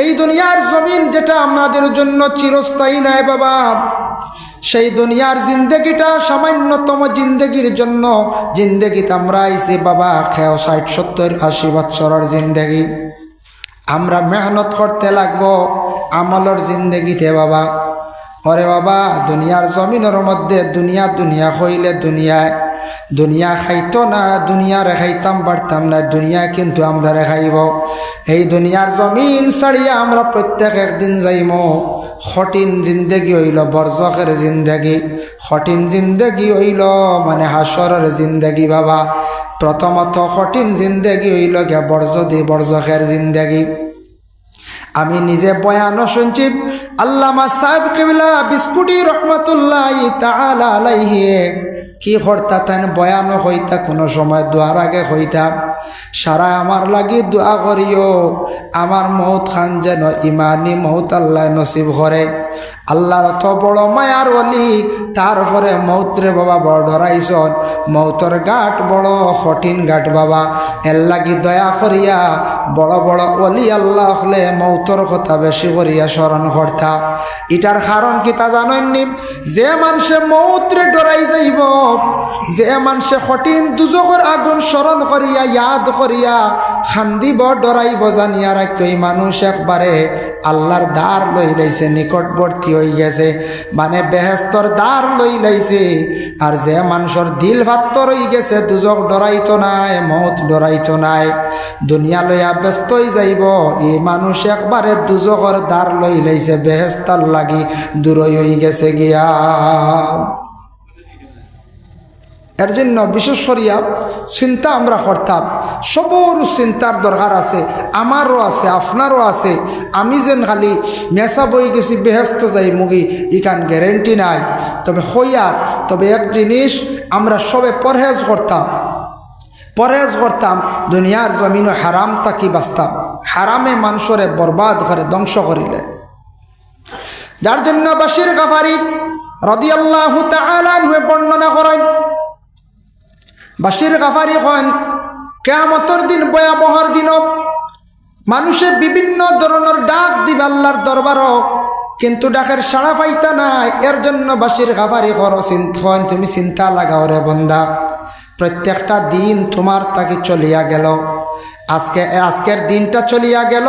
এই দুনিয়ার জমিন যেটা আমাদের জন্য চিরস্থায়ী নয় বাবা সেই দুনিয়ার জিন্দেগিটা সামান্যতম জিন্দেগির জন্য জিন্দেগিতে আমরা আইছি বাবা 60, 70, 80 বছরের জিন্দেগি আমরা মেহনত করতে লাগবো আমলের জিন্দেগিতে বাবা ওরে বাবা দুনিয়ার জমিনের মধ্যে দুনিয়া হইলে দুনিয়া খাইতো না দুনিয়া রেখাইতাম পারতাম না দুনিয়া কিন্তু আমরা রেখাইব এই দুনিয়ার জমিন ছাড়িয়া আমরা প্রত্যেক একদিন যাইব কঠিন জিন্দগি হইল বরজখের জিন্দগি, কঠিন জিন্দগি হইল মানে হাসরের জিন্দগি বাবা। প্রথমত কঠিন জিন্দগি হইল গিয়া বরজখের জিন্দগি। আমি নিজে বয়ানও শুনছি, আল্লামা সাহেব কিবলা বিস্কুটি রহমতুল্লাহি তাআলা আলাইহি কি করতাতেন, বয়ানও হইতা কোনো সময় দোয়ার আগে হইতা, সারা আমার লাগি দোয়া করিও আমার মৌত খান যেন ইমানি মৌত আল্লাহ নসিব করে। আল্লাহর অত বড় মায়ার ওলি, তারপরে মৌতরে বাবা বড় ডরাইছন, মৌতর ঘাট বড় কঠিন ঘাট বাবা। এর লাগি দয়া করিয়া বড় বড় ওলি আল্লাহ হলে মৌতর কথা বেশি করিয়া স্মরণ করতা। এটার কারণ কি তা জানেননি? যে মানুষে মৌতরে ডরাই যাইব, যে মানুষে কঠিন দুজকের আগুন স্মরণ করিয়া ইয়াদ করিয়া খান্দিব ডরাইব, জানিয়া রাখি মানুষ একবারে আল্লাহর দ্বার লই লাইছে, নিকটবর্তী হয়ে গেছে, মানে বেহেস্তর দ্বার লই লাইছে। আর যে মানুষের দিল ভাত্ত রই গেছে, দুজক ডরাইতো নাই, মৌত ডরাইতো নাই, দুনিয়া লইয়া ব্যস্ত হয়ে যাইব, এই মানুষ একবারে দুজকের দ্বার লই লাইছে, বেহেস্তার লাগি দূরই হয়ে গেছে গিয়া। এর জন্য বিশেষ করিয়া চিন্তা আমরা করতাম, সবর চিন্তার দরকার আছে, আমারও আছে, আপনারও আছে। আমি যেন খালি মেসা বই গেছি বেহেস্ত যাই মুগি ইকান গ্যারেন্টি নাই। তবে হইয়ার তবে এক জিনিস আমরা সবে পরহেজ করতাম, দুনিয়ার জমিন হারাম তাকি বাঁচতাম, হারামে মানুষরে বরবাদ করে ধ্বংস করিলে। যার জন্য বাশির গাফারি রাদিয়াল্লাহু তাআলা আনহু বর্ণনা করেন, বাশির গাফারি হন কিয়ামতের দিন ভয়াবহর দিন মানুষে বিভিন্ন ধরনের ডাক দিবে আল্লাহর দরবারও, কিন্তু ডাকের সাড়া পাইতা নাই। এর জন্য বাশির গাফারি করো তুমি চিন্তা লাগাও রে বন্দা, প্রত্যেকটা দিন তোমার তাকে চলিয়া গেল, আজকের দিনটা চলিয়া গেল,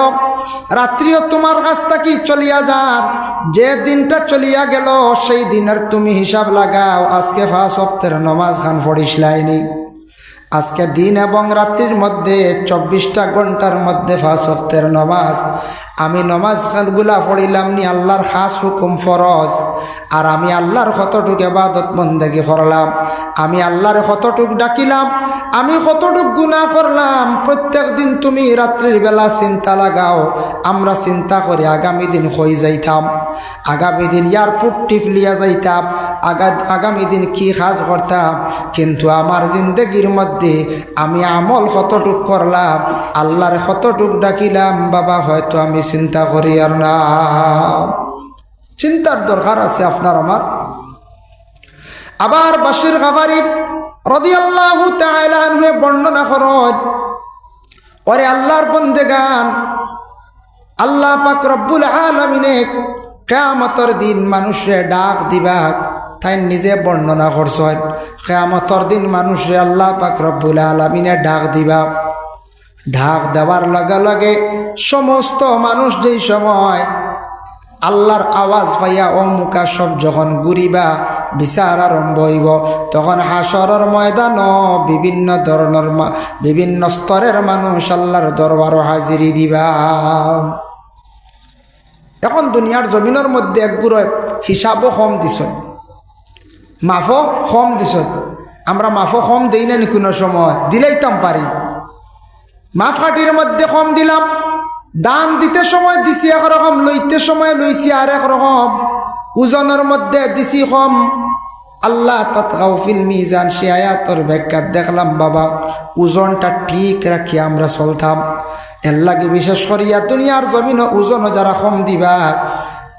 রাত্রিও তোমার কাছ থেকে চলিয়া যার, যে দিনটা চলিয়া গেল সেই দিনের তুমি হিসাব লাগাও। আজকে 5 ওয়াক্তের নামাজ খান পড়িস লাইনি, আজকে দিন এবং রাত্রির মধ্যে 24টা ঘন্টার মধ্যে 5 ওয়াক্তের নামাজ, আমি নামাজ খানগুলা পড়িলাম নি আল্লাহর খাস হুকুম ফরজ, আর আমি আল্লাহর কতটুকু ইবাদত বন্দেগি করলাম, আমি আল্লাহর কতটুকু ডাকিলাম, আমি কতটুকু গুনাহ করলাম। প্রত্যেক দিন তুমি রাত্রির বেলা চিন্তা লাগাও। আমরা চিন্তা করে আগামী দিন হয়ে যাইতাম, আগামী দিন এয়ারপোর্ট টিপলিয়া যাইতাম, আগামী দিন কি কাজ করতাম, কিন্তু আমার জিন্দগির মধ্যে আমি আমল কতটুক করলাম, আল্লাহর কতটুক ডাকিলাম বাবা, হয়তো আমি চিন্তা করি আর না। চিন্তার দরকার আছে আপনার আমার। আবার বাশির গাফারি রাদিয়াল্লাহু তাআলা আনহু বর্ণনা করেন, ওরে আল্লাহর বন্দেগান, আল্লাহ পাক রব্বুল আলামিনে কিয়ামতের দিন মানুষে ডাক দিবা, তাই নিজে বর্ণনা করছেন। কিয়ামতের দিন মানুষে আল্লাহ পাক রব্বুল আলামিনে ডাক দিবা, ডাক দেওয়ার লগে লগে সমস্ত মানুষ যেই সময় আল্লাহর আওয়াজ পাইয়া অমুকা সব যখন ঘুরিবা বিচার আরম্ভ হইব, তখন হাসরের ময়দান বিভিন্ন ধরনের বিভিন্ন স্তরের মানুষ আল্লাহর দরবারও হাজিরি দিবা। এখন দুনিয়ার জমিনের মধ্যে একগুলো হিসাবও কম দিছ, মাফও কম দিছ। আমরা মাফও কম দেই না কোনো সময়, দিলেইতাম পারি, মাফ কাঠির মধ্যে কম দিলাম, দান দিতে সময় দিছি একরকম, লইতে সময় লইছি আর একরকম, ওজনের মধ্যে দিছি কম। আল্লাহ তাতগাও ফিল মিজান, সে আয়াতর ব্যাখ্যা দেখলাম বাবা, ওজনটা ঠিক রাখি আমরা চলতাম। এর লাগে বিশেষ করিয়া দুনিয়ার জমিন ওজন যারা কম দিবা,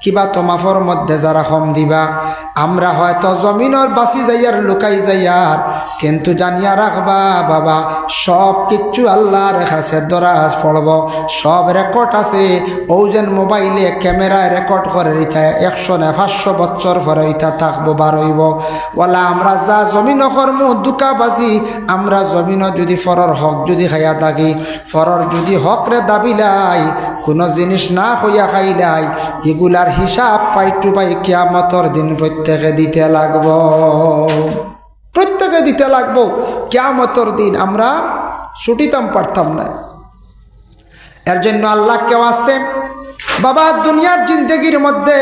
কিবা তো মাফর মধ্যে যারা কম দিবা, আমরা হয়তো জমিনের বাঁচি যাইয়ার লুকাই যাইয়ার, কিন্তু জানিয়া রাখবা বাবা সব কিচ্ছু আল্লাহর কাছে দরাজ পড়ব, সব রেকর্ড আছে। ও যেন মোবাইলে ক্যামেরায় রেকর্ড করে ইতা 100 না 500 বছর পরে ইতা থাকবো বার হইব। ওলা আমরা যা জমিন কর্ম দুকাবাজি, আমরা জমিন যদি ফরর হক যদি খাইয়া থাকি, ফরর যদি হক রে দাবিলাই, কোনো জিনিস না হইয়া খাইলাই, এগুলার হিসাব পাইটু পাই কিয়ামতের দিন প্রত্যেকে দিতে লাগবো, প্রত্যেকে দিতে লাগবো। কিয়ামতের দিন আমরা ছুটিতাম পারতাম না। এর জন্য আল্লাহকে ওয়াস্তে বাবা দুনিয়ার জিন্দগির মধ্যে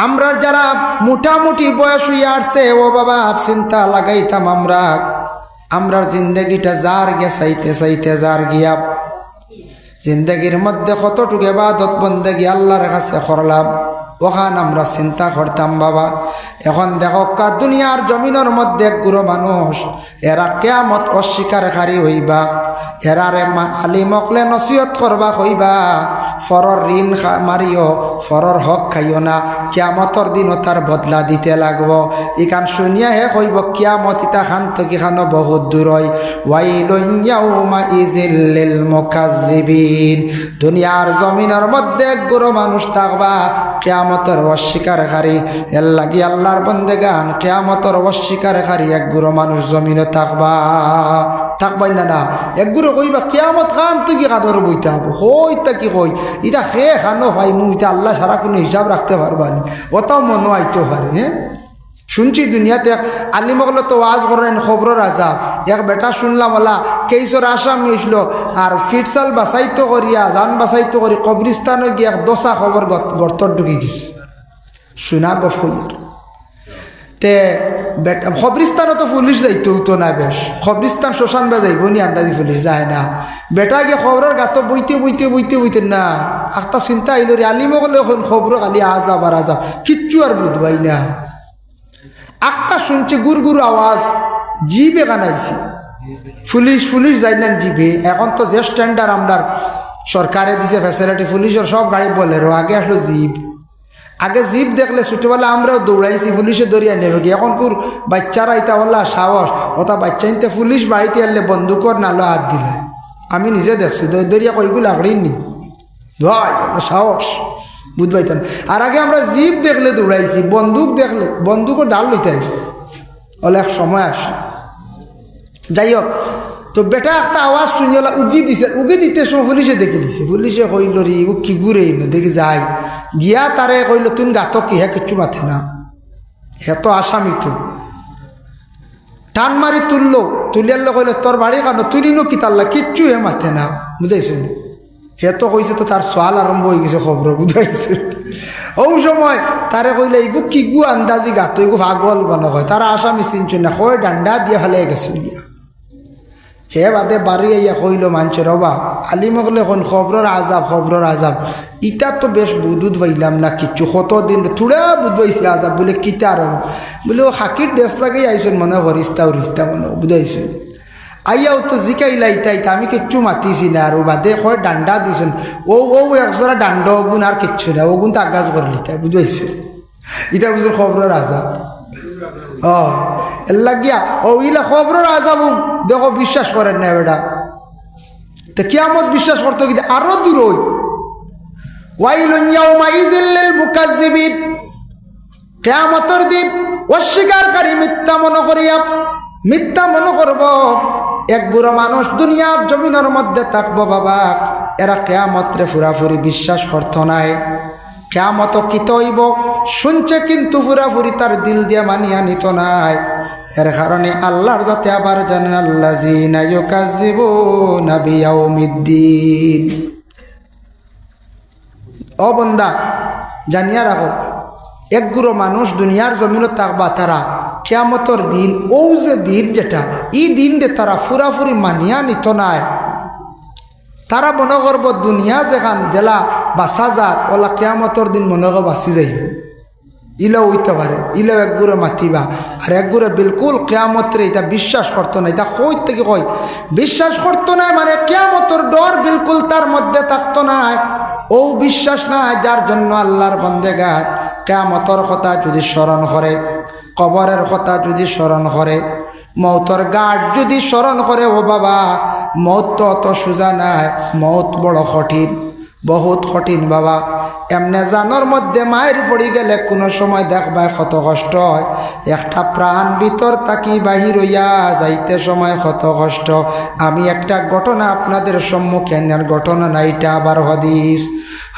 আমরা যারা মোটামুটি বয়স হইয়া আসছে ও বাবা চিন্তা লাগাইতাম আমরা জিন্দগিটা যার গে চাইতে চাইতে যার গিয়া জিন্দগির মধ্যে কতটুকু ইবাদত বন্দেগি আল্লাহর কাছে করলাম ওখান আমরা চিন্তা করতাম বাবা। এখন দেখো দুনিয়ার জমিনের মধ্যে গুরু মানুষ এরা কিয়ামত অস্বীকারী হইবা, এরারে আলিমকলে নসিহত করবা হইবা ফরর ঋণ মারিও ফরর হক খাইও না, কিয়ামতর দিনও তার বদলা দিতে লাগবো। ইখান শুনিয়া হে কইব কিয়ামত ইতা খান থেকে খানো বহুত দূর হয়। ওয়াইলুন ইয়াউমাইযিল লিল মুকাজ্জিবিন, দুনিয়ার জমিনের মধ্যে গুরু মানুষ থাকবা কিয়ামতের অস্বীকারী। এর লাগি আল্লাহর বন্দেগান কিয়ামতের অস্বীকারী এক গুরু মানুষ জমিনে থাকবাই না এক গুরু কইবা কিয়ামত খান তুই কি কাদর বইতে হবো হইতা কি কই ইটা খে খানো ভাই মু ইটা আল্লাহ সারা কোনো হিসাব রাখতে পারবানি ওটাও মনে আইতে পারে। হ্যাঁ শুনছি দুনিয়াতে আলিমগলো তো ওয়াজ করেন খবরের আজাব। এক বেটা শুনলাম ওলা কেইশোর আসামি হইছিল আর ফিটসাল বাছাইতো করিয়া জান বাছাইতো করি কবরিস্তানে গিয়া দশা খবর গর্তর ঢুকি গেছে শুনা গফইয়ার তে বেটা খবরিস্তানও তো পুলিশ যাইতো হতো না বেশ খবরিস্তান শ্মশান বা যাইব নি আন্দাজি পুলিশ যায় না। বেটা গিয়ে খবরের গাত বইতে না একটা চিন্তা আইল রে আলিমগলো এখন খবর খালি আজাব আর আজাব কিচ্ছু আর বুধবাই না। একটা শুনছে গুড় আওয়াজ জিবে কানাইছি পুলিশ যাই না জিবে। এখন তো যে স্ট্যান্ডার্ড আমরার সরকারে দিছে ফ্যাসিলিটি পুলিশের সব গাড়ি বলে আগে আসলো জিপ। আগে জিপ দেখলে ছোটবেলা আমরাও দৌড়াইছি পুলিশে দৌড়িয়ে নেবে কি। এখন কুর বাচ্চারা ইতা বললা সাহস ওটা বাচ্চা নিতে পুলিশ বাড়িতে আনলে বন্দুকর নালো হাত দিলে আমি নিজে দেখছি দৌড়িয়া কইগুলো আগড়িনি সাহস বুঝবাইতেন। আর আগে আমরা জিপ দেখলে দৌড়াইছি বন্দুক দেখলে বন্দুকও ডাল লইতে অনেক সময় আসে। যাই হোক তো বেটা একটা আওয়াজ শুনিলা উগি দিতে সময় পুলিশে দেখে দিছে। পুলিশে কইল রে ও কি ঘুরে দেখি যাই গিয়া তারে কইল তুই গাত কি হ্যাঁ কিচ্ছু মাথে না হে তো আসামি তো টান মারি তুলিয়ার কইল তোর বাড়ি কেন তুলিনো কি তাল্লা কিচ্ছু হে মাথে না বুঝাইছো হে তো কইছে তো তার সোয়াল আরম্ভ হয়ে গেছে খবর বুঝাইছে। ও সময় তারে কইলে এইগু কি গু আন্দাজি গাত এগু ভাগল বানো হয় তারা আসামি চিনছ না কয় ডান্ডা দিয়ে ফেলে গেছিল গিয়া। হে বাদে বাড়ি আইয়া কইল মানছে রবা আলিমগলে এখন খবরের আজাব ইটা তো বেশ বুধুদ পাইলাম না কিচ্ছু কতদিন থোড়া বুধ পাইছি আজাব বলে কিতা আর বলে ও হাকির ড্রেস লাগাই আইসন মনে হরিস্তা মনে বুঝাইছেন। আইয়াও তো জিকাইলা ইতা আমি কিচ্ছু মাতিছি না আর বাদে কয় ডান্ডা দিছেন ও একজোড়া ডান্ড ওগুন আর কিচ্ছু না ওগুন তো আগাজ করলি তাই বুঝাইছে ইটা বুঝুর খবরের আজাব। এল্লা গিয়া ও ইলা খবরের আজাব দেখো বিশ্বাস করেন না বেটা তো কিয়ামত বিশ্বাস করতে কিন্তু আরো দূর হই। ওয়াইলুন ইয়াউমাইযিল লিল মুকাজ্জিবিন, কিয়ামতের দিন অস্বীকারী মিথ্যা মনে করব এক বুড়ো মানুষ দুনিয়ার জমিনের মধ্যে থাকবো বাবা এরা কিয়ামতরে পুরাপুরি বিশ্বাস করত নাই। কিয়ামত কিত হইব শুনছে কিন্তু পুরাপুরি তার দিল দিয়ে মানিয়া নিত নাই। এর কারণে আল্লাহর যাতে আবার জানেন আল্লাযিনা ইউকাযযিবুনা বিয়াউমিদ্দিন। ও বন্দা জানিয়া রাখো এক গুরু মানুষ দুনিয়ার জমিনত থাকবা তারা কিয়ামতর দিন ও যে দিন যেটা এই দিন দে তারা পুরাপুরি মানিয়া নিত নাই। তারা মনে করব দুনিয়া যেখান জেলা বাসা যাক ওলা কিয়ামতর দিন মনে করব বাঁচি যাইব ইলাও হইতে পারে ইলাও এক গুড়ে মাতিবা আর এক গুড়ে বিলকুল কিয়ামতরে এটা বিশ্বাস করতো না। এটা কই থেকে কই বিশ্বাস করতো না মানে কিয়ামতর ডর বিলকুল তার মধ্যে থাকতো না। ও বিশ্বাস না যার জন্য আল্লাহর বান্দেগার কিয়ামতর কথা যদি স্মরণ করে কবরের কথা যদি স্মরণ করে মৌতর গাঢ় যদি স্মরণ করে ও বাবা মৌত তো অত সোজা নাই মৌত বড় কঠিন বহুত কঠিন বাবা। এমনে জানোর মধ্যে মায়ের পড়ি গেলে কোনো সময় দেখবা কত কষ্ট হয় একটা প্রাণ ভিতর তাকি বাহির হইয়া যাইতে সময় কত কষ্ট। আমি একটা ঘটনা আপনাদের সম্মুখে আনার ঘটনা না এটা আবার হাদিস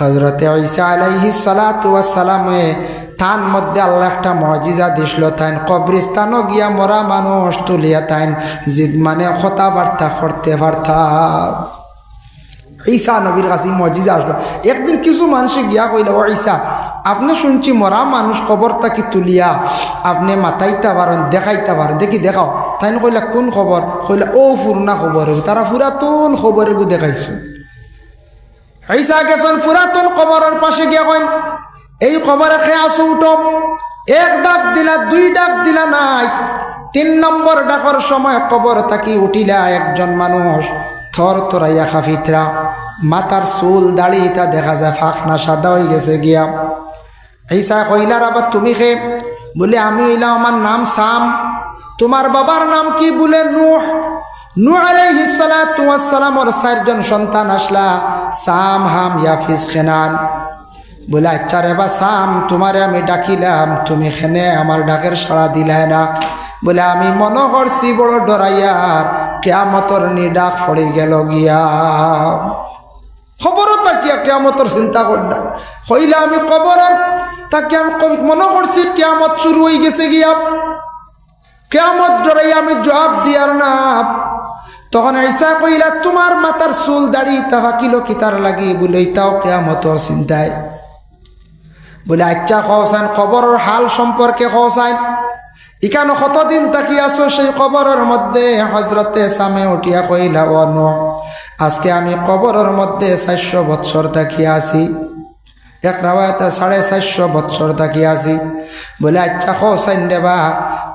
হযরতে ঈসা আলাইহিস সালাতু ওয়াস সালামে তান মধ্যে আল্লাহ একটা মুজিজা দিছিল তাইন কবরস্থানও গিয়া মরা মানুষ তুলিয়া তাইন জিদ মানে কথাবার্তা করতে পারতাম। ঈসা নবীর কাছে মজিজা আসলো। একদিন কিছু মানুষে গিয়া কইল, ও ঈসা, আপনি শুনছি মরা মানুষ কবর তাকি তুলিয়া আপনি মাথাইতে পারেন, দেখাইতে পারেন, দেখি দেখাও। তাই কইলা কোন খবর? কইলা ও পুরনা খবর, তারা পুরাতন খবর এগু দেখাইছো। ঈসা গেছেন পুরাতন কবরের পাশে গিয়া কইন, এই কবরে খেয়ে আসো, উঠো। এক ডাক দিলা, দুই ডাক দিলা নাই, 3 নম্বর ডাকর সময় কবর তাকি উঠিলা একজন মানুষ থর থরাইয়া খাফিতরা, মাথার চুল দাড়ি তা দেখা যায় ফাঁকনা সাদা হয়ে গেছে গিয়া। ঈসা কইলার আবার তুমি খে? বলে আমি হইলাম, আমার নাম সাম। তোমার বাবার নাম কি? বলে নূহ। নূহ আলাইহিস সালাতু ওয়াস সালামের 4 জন সন্তান আসলা, সাম, হাম, ইয়াফিস, কেনান। বলে আচ্ছা রে বা সাম, তোমারে আমি ডাকিলাম, তুমি খেনে আমার ডাকের সাড়া দিলাই না। বলে আমি মনে করছি বড় ডরাইয়ার কিয়ামতর নি ডাক পড়ে গেল গিয়া। খবরও তাকিয়া কিয়ামতর চিন্তা করডা হইলা, আমি কবরের তাকে আমি মনে করছি কিয়ামত শুরু হয়ে গেছে গিয়া। কিয়ামত ডরাইয়া আমি জবাব দিয়ার না। তখন ঈসা কইলা, তোমার মাথার চুল দাড়ি তাহা কিলো কিতার লাগি? বলে তাও কিয়ামতর চিন্তায়। বলে আচ্ছা খসাইন, কবরের হাল সম্পর্কে খসাইন, এখানে কতদিন তাকি আসো সেই কবরের মধ্যে? হজরতে সামে উঠিয়া কইলা, ও নূহ, আজকে আমি কবরের মধ্যে 400 বৎসর তাকিয়া আছি। এক রাওয়ায়াতে 450 বৎসর তাকিয়া আছি। বলে আচ্ছা খসাইন দেবা,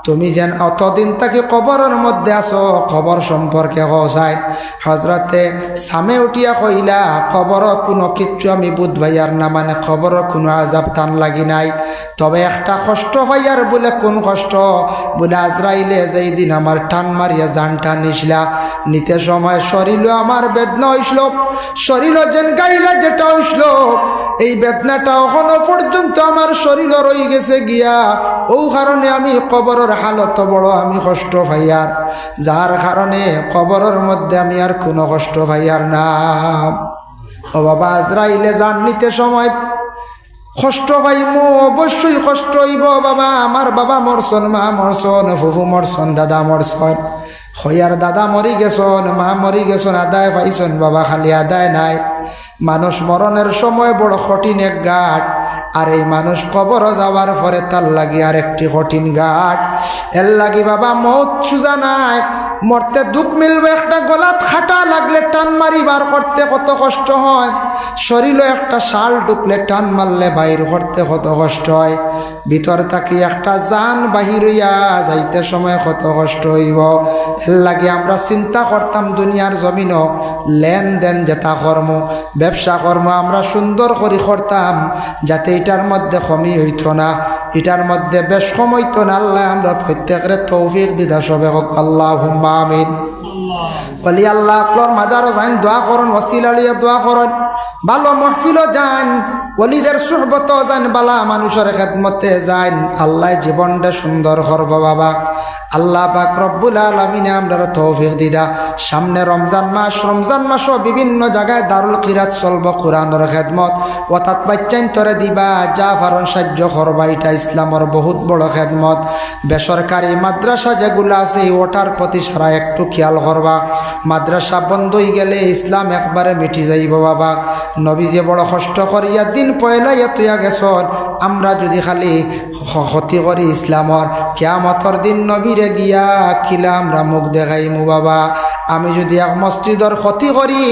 তুমি যেন অতদিন তাকি কবরের মধ্যে আসো, খবর সম্পর্কে খসাইন। হজরতে সামে উঠিয়া কইলা, খবর কোনো কিচ্ছু আমি বুধ ভাইয়ার না, মানে খবর কোনো আজাব টান লাগি নাই, তবে একটা কষ্ট ভাইয়ার। বলে কোন কষ্ট? বলে আজরাইলে যেই দিন আমার টান মারিয়া জানটা নিসলা, নিতে সময় শরীর আমার বেদনা হইসল, শরীর যেন গাইলা যেটা হইসল, এই বেদনাটা এখনো পর্যন্ত আমার শরীর রয়ে গেছে গিয়া। ও কারণে আমি কবরের হালত বড় আমি কষ্ট ভাইয়ার, যার কারণে কবরের মধ্যে আমি আর কোনো কষ্ট ভাইয়ার না। ও বাবা, আজরাইলে জান নিতে সময় কষ্ট পাইমু, অবশ্যই কষ্ট হইব বাবা। আমার বাবা মরছন, মা মরছন, ফুফু মরছন, দাদা মরছন। হইয়ার দাদা মরি গেছন, মা মরি গেছন, আদায় পাইছন বাবা, খালি আদায় নাই। মানুষ মরণের সময় বড় কঠিন এক ঘাট, আর এই মানুষ কবর যাওয়ার পরে তার লাগি আর একটি কঠিন ঘাট। এর লাগি বাবা মৌত সুজা নাই, মরতে দুঃখ মিলবে, একটা গলাত খাটা লাগলে টান মারি বার করতে কত কষ্ট হয়, শরীরে একটা শাল ঢুকলে টান মারলে বাইর করতে কত কষ্ট হয়, ভিতর থাকি একটা জান বাহির হইয়া যাইতে সময় কত কষ্ট হইব। এর লাগে আমরা চিন্তা করতাম দুনিয়ার জমিনও লেনদেন যেটা কর্ম, ব্যবসা কর্ম আমরা সুন্দর করে করতাম, যাতে এটার মধ্যে কমি হইত না, এটার মধ্যে বেশ কম হইত না। আল্লাহ আমরা প্রত্যেকের তৌফিক দিদা সবে হোক, আল্লাহুম্মা আমিন। বলি আল্লাহ আপনার মাজারও যান, দোয়া করুন, ওসিলা লিয়া দোয়া করুন, ভালো মাহফিলও যান, ওলিদের সুহবত যান, বালা মানুষের খেদমতে যান। আল্লাহ জীবনটা সুন্দর করব বাবা। আল্লাহ পাক রব্বুল আলামিনে আমরা তৌফিক দিদা। সামনে রমজান মাস, রমজান মাসও বিভিন্ন জায়গায় দারুল কিরাত চলব, কোরআনের খেদমত অর্থাৎ বাচ্চাইন তরে দিবা, যা পারন সাহায্য করবা। এটা ইসলামের বহুত বড় খেদমত। বেসরকারি মাদ্রাসা যেগুলো আছে ওটার প্রতি সারা একটু খেয়াল করবা। মাদ্রাসা বন্ধ হয়ে গেলে ইসলাম একবারে মিটি যাইব বাবা। নবী যে বড় কষ্ট করিয়া দিন পয়লাইয়া তুইয়া গেছন, আমরা যদি খালি ক্ষতি করি ইসলামর, কিয়ামতর দিন নবীরে গিয়া কিলা আমরা মুখ দেখাইমু বাবা। আমি যদি এক মসজিদর ক্ষতি করি,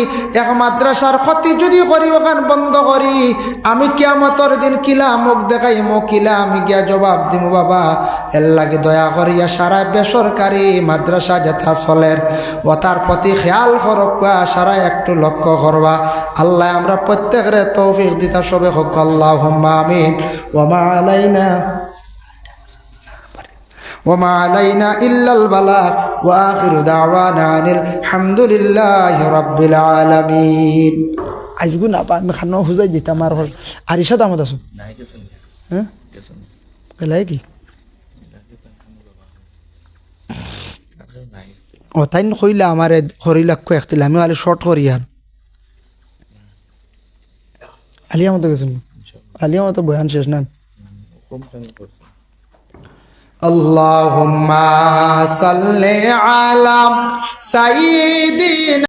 এক মাদ্রাসার ক্ষতি যদি করি, ওখান বন্ধ করি, আমি কিয়ামতর দিন কিলা মুখ দেখাইমু, কিলা আমি গিয়া জবাব দিমু বাবা। এর লাগে দয়া করিয়া সারা বেসরকারি মাদ্রাসা যেথা চলের ও তার প্রতি খেয়াল করবা, সারা একটু লক্ষ্য করবা। আল্লাহ আমরা প্রত্যেকের তৌফিক দিতা সবে হোক, আল্লাহুম্মা আমিন। ওয়া মা আলাইনা ইল্লাল বালাগ ওয়া আখিরু দাওয়ানা আনিল হামদুলিল্লাহি রাব্বিল আলামিন। আইজগু না আমি খানো হুজাই দিতাম আর আরিশা দামত আছো নাই গেছেন, হ্যাঁ গেছেন গেলাই কি ও তাই কইলা আমারে করিলাক্ষ একতিল আমি আলি শর্ট করি আর আলিয়া মতো গেছেন, আলিয়া মতো বয়ান শেষ না। আল্লাহুম্মা সাল্লি আলা সাইয়্যিদিনা